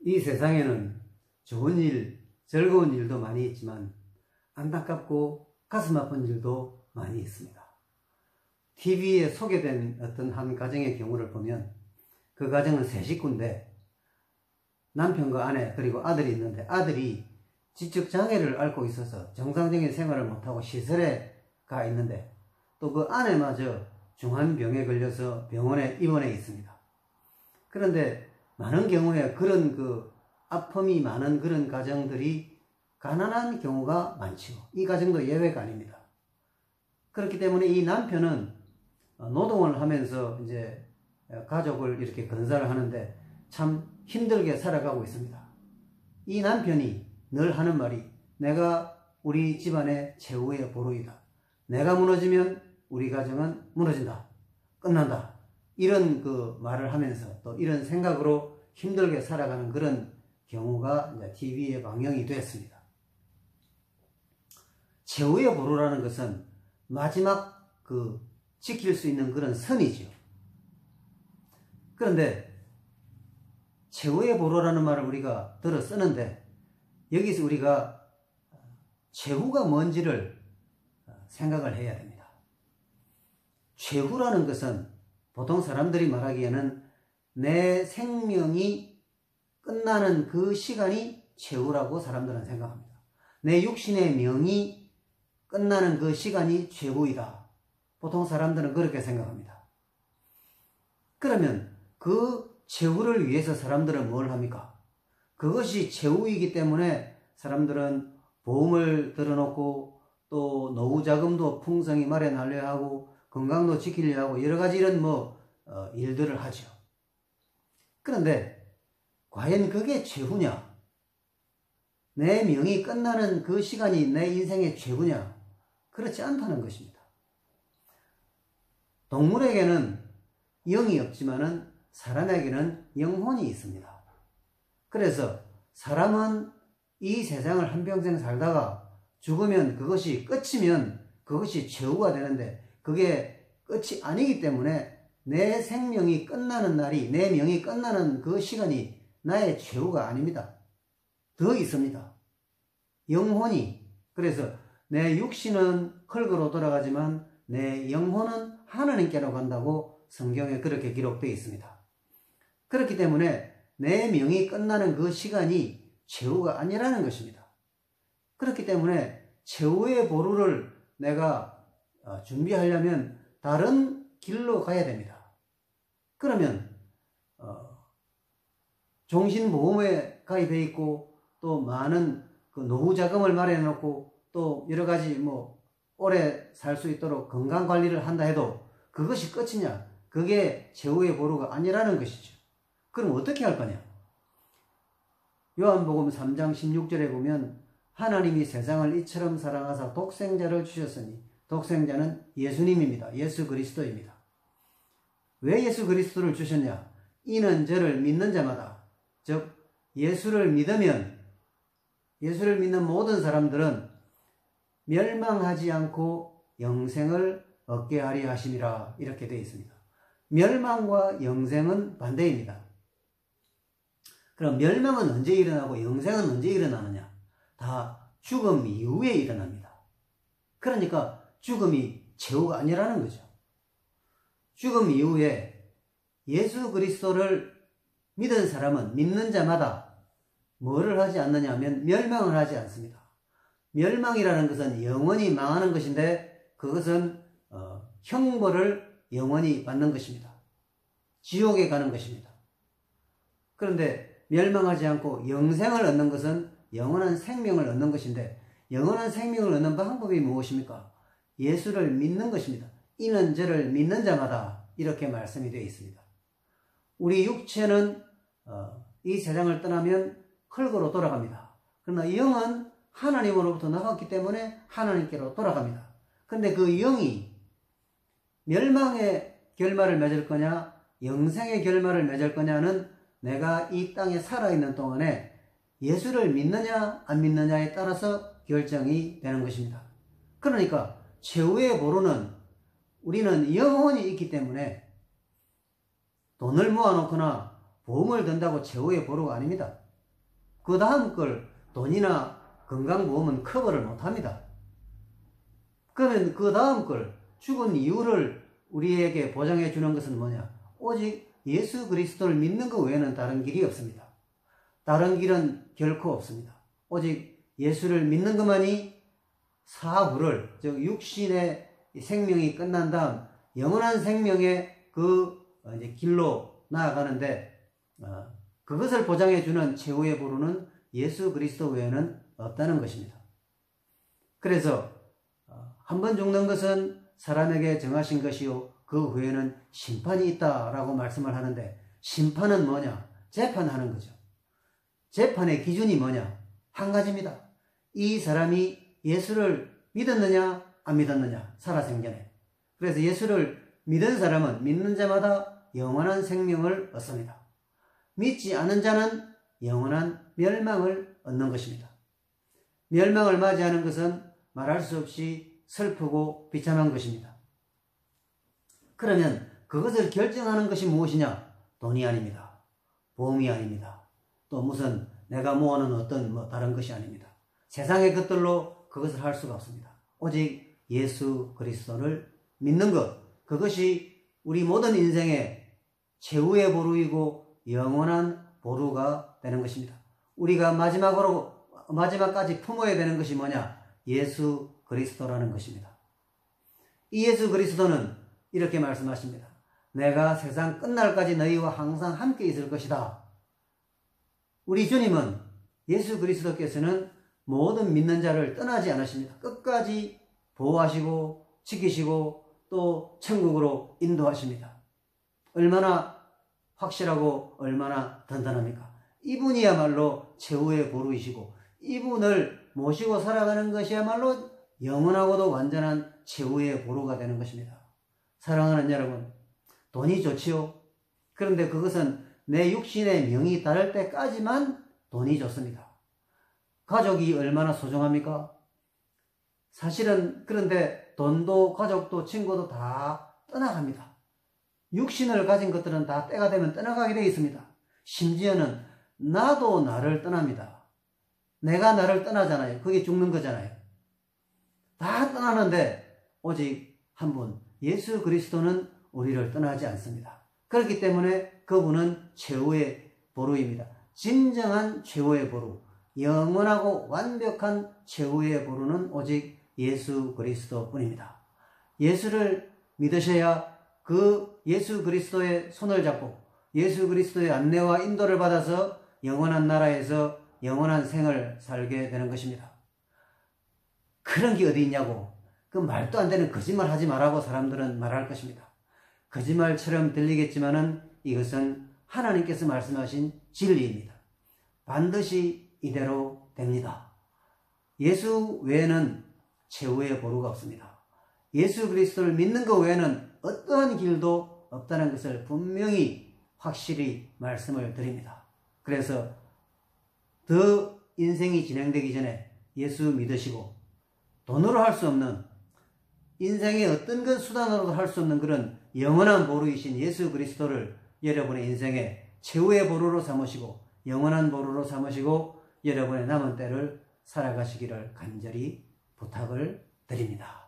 이 세상에는 좋은 일, 즐거운 일도 많이 있지만 안타깝고 가슴 아픈 일도 많이 있습니다. TV에 소개된 어떤 한 가정의 경우를 보면 그 가정은 세 식구인데 남편과 아내 그리고 아들이 있는데 아들이 지적장애를 앓고 있어서 정상적인 생활을 못하고 시설에 가 있는데 또 그 아내마저 중환병에 걸려서 병원에 입원해 있습니다. 그런데 많은 경우에 그런 아픔이 많은 그런 가정들이 가난한 경우가 많죠. 이 가정도 예외가 아닙니다. 그렇기 때문에 이 남편은 노동을 하면서 이제 가족을 이렇게 건사를 하는데 참 힘들게 살아가고 있습니다. 이 남편이 늘 하는 말이 내가 우리 집안의 최후의 보루이다. 내가 무너지면 우리 가정은 무너진다. 끝난다. 이런 말을 하면서 또 이런 생각으로 힘들게 살아가는 그런 경우가 이제 TV에 방영이 됐습니다. 최후의 보루라는 것은 마지막 지킬 수 있는 그런 선이죠. 그런데 최후의 보루라는 말을 우리가 들어 쓰는데 여기서 우리가 최후가 뭔지를 생각을 해야 됩니다. 최후라는 것은 보통 사람들이 말하기에는 내 생명이 끝나는 그 시간이 최후라고 사람들은 생각합니다. 내 육신의 명이 끝나는 그 시간이 최후이다. 보통 사람들은 그렇게 생각합니다. 그러면 그 최후를 위해서 사람들은 뭘 합니까? 그것이 최후이기 때문에 사람들은 보험을 들어놓고 또 노후자금도 풍성히 마련하려 하고 건강도 지키려 하고 여러 가지 이런 일들을 하죠. 그런데 과연 그게 최후냐? 내 명이 끝나는 그 시간이 내 인생의 최후냐? 그렇지 않다는 것입니다. 동물에게는 영이 없지만은 사람에게는 영혼이 있습니다. 그래서 사람은 이 세상을 한평생 살다가 죽으면 그것이 끝이면 그것이 최후가 되는데 그게 끝이 아니기 때문에 내 생명이 끝나는 날이 내 명이 끝나는 그 시간이 나의 최후가 아닙니다. 더 있습니다. 영혼이 그래서 내 육신은 흙으로 돌아가지만 내 영혼은 하나님께로 간다고 성경에 그렇게 기록되어 있습니다. 그렇기 때문에 내 명이 끝나는 그 시간이 최후가 아니라는 것입니다. 그렇기 때문에 최후의 보루를 내가 준비하려면 다른 길로 가야 됩니다. 그러면 종신보험에 가입해 있고 또 많은 노후자금을 마련해 놓고 또 여러 가지 오래 살 수 있도록 건강관리를 한다 해도 그것이 끝이냐? 그게 최후의 보루가 아니라는 것이죠. 그럼 어떻게 할 거냐? 요한복음 3장 16절에 보면 하나님이 세상을 이처럼 사랑하사 독생자를 주셨으니 독생자는 예수님입니다. 예수 그리스도입니다. 왜 예수 그리스도를 주셨냐? 이는 저를 믿는 자마다 즉 예수를 믿으면 예수를 믿는 모든 사람들은 멸망하지 않고 영생을 얻게 하리 하심이라 이렇게 되어 있습니다. 멸망과 영생은 반대입니다. 그럼 멸망은 언제 일어나고 영생은 언제 일어나느냐? 다 죽음 이후에 일어납니다. 그러니까 죽음이 최후가 아니라는 거죠. 죽음 이후에 예수 그리스도를 믿은 사람은 믿는 자마다 뭐를 하지 않느냐 하면 멸망을 하지 않습니다. 멸망이라는 것은 영원히 망하는 것인데 그것은 형벌을 영원히 받는 것입니다. 지옥에 가는 것입니다. 그런데 멸망하지 않고 영생을 얻는 것은 영원한 생명을 얻는 것인데 영원한 생명을 얻는 방법이 무엇입니까? 예수를 믿는 것입니다. 이는 저를 믿는 자마다 이렇게 말씀이 되어 있습니다. 우리 육체는 이 세상을 떠나면 흙으로 돌아갑니다. 그러나 영은 하나님으로부터 나갔기 때문에 하나님께로 돌아갑니다. 그런데 그 영이 멸망의 결말을 맺을 거냐 영생의 결말을 맺을 거냐는 내가 이 땅에 살아있는 동안에 예수를 믿느냐 안 믿느냐에 따라서 결정이 되는 것입니다. 그러니까 최후의 보루는 우리는 영혼이 있기 때문에 돈을 모아놓거나 보험을 든다고 최후의 보루가 아닙니다. 그 다음 걸 돈이나 건강보험은 커버를 못합니다. 그러면 그 다음 걸 죽은 이유를 우리에게 보장해 주는 것은 뭐냐? 오직 예수 그리스도를 믿는 것 외에는 다른 길이 없습니다. 다른 길은 결코 없습니다. 오직 예수를 믿는 것만이 사후를, 즉 육신의 생명이 끝난 다음 영원한 생명의 그 이제 길로 나아가는데 그것을 보장해 주는 최후의 보루는 예수 그리스도 외에는 없다는 것입니다. 그래서 한 번 죽는 것은 사람에게 정하신 것이요 그 후에는 심판이 있다라고 말씀을 하는데, 심판은 뭐냐? 재판하는 거죠. 재판의 기준이 뭐냐? 한 가지입니다. 이 사람이 예수를 믿었느냐 안 믿었느냐, 살아생전에. 그래서 예수를 믿은 사람은 믿는 자마다 영원한 생명을 얻습니다. 믿지 않은 자는 영원한 멸망을 얻는 것입니다. 멸망을 맞이하는 것은 말할 수 없이 슬프고 비참한 것입니다. 그러면 그것을 결정하는 것이 무엇이냐? 돈이 아닙니다. 보험이 아닙니다. 또 무슨 내가 모아놓은 어떤 다른 것이 아닙니다. 세상의 것들로 그것을 할 수가 없습니다. 오직 예수 그리스도를 믿는 것, 그것이 우리 모든 인생의 최후의 보루이고 영원한 보루가 되는 것입니다. 우리가 마지막까지 품어야 되는 것이 뭐냐? 예수 그리스도라는 것입니다. 이 예수 그리스도는 이렇게 말씀하십니다. 내가 세상 끝날까지 너희와 항상 함께 있을 것이다. 우리 주님은, 예수 그리스도께서는 모든 믿는 자를 떠나지 않으십니다. 끝까지 보호하시고 지키시고 또 천국으로 인도하십니다. 얼마나 확실하고 얼마나 든든합니까? 이분이야말로 최후의 보루이시고 이분을 모시고 살아가는 것이야말로 영원하고도 완전한 최후의 보루가 되는 것입니다. 사랑하는 여러분, 돈이 좋지요. 그런데 그것은 내 육신의 명이 다를 때까지만 돈이 좋습니다. 가족이 얼마나 소중합니까? 사실은 그런데 돈도 가족도 친구도 다 떠나갑니다. 육신을 가진 것들은 다 때가 되면 떠나가게 되어 있습니다. 심지어는 나도 나를 떠납니다. 내가 나를 떠나잖아요. 그게 죽는 거잖아요. 다 떠나는데 오직 한 분, 예수 그리스도는 우리를 떠나지 않습니다. 그렇기 때문에 그분은 최후의 보루입니다. 진정한 최후의 보루, 영원하고 완벽한 최후의 보루는 오직 예수 그리스도 뿐입니다. 예수를 믿으셔야 그 예수 그리스도의 손을 잡고 예수 그리스도의 안내와 인도를 받아서 영원한 나라에서 영원한 생을 살게 되는 것입니다. 그런 게 어디 있냐고, 그 말도 안 되는 거짓말 하지 말라고 사람들은 말할 것입니다. 거짓말처럼 들리겠지만은 이것은 하나님께서 말씀하신 진리입니다. 반드시 이대로 됩니다. 예수 외에는 최후의 보루가 없습니다. 예수 그리스도를 믿는 것 외에는 어떠한 길도 없다는 것을 분명히 확실히 말씀을 드립니다. 그래서 더 인생이 진행되기 전에 예수 믿으시고 돈으로 할 수 없는, 인생의 어떤 것 수단으로도 할 수 없는 그런 영원한 보루이신 예수 그리스도를 여러분의 인생의 최후의 보루로 삼으시고 영원한 보루로 삼으시고 여러분의 남은 때를 살아가시기를 간절히 부탁을 드립니다.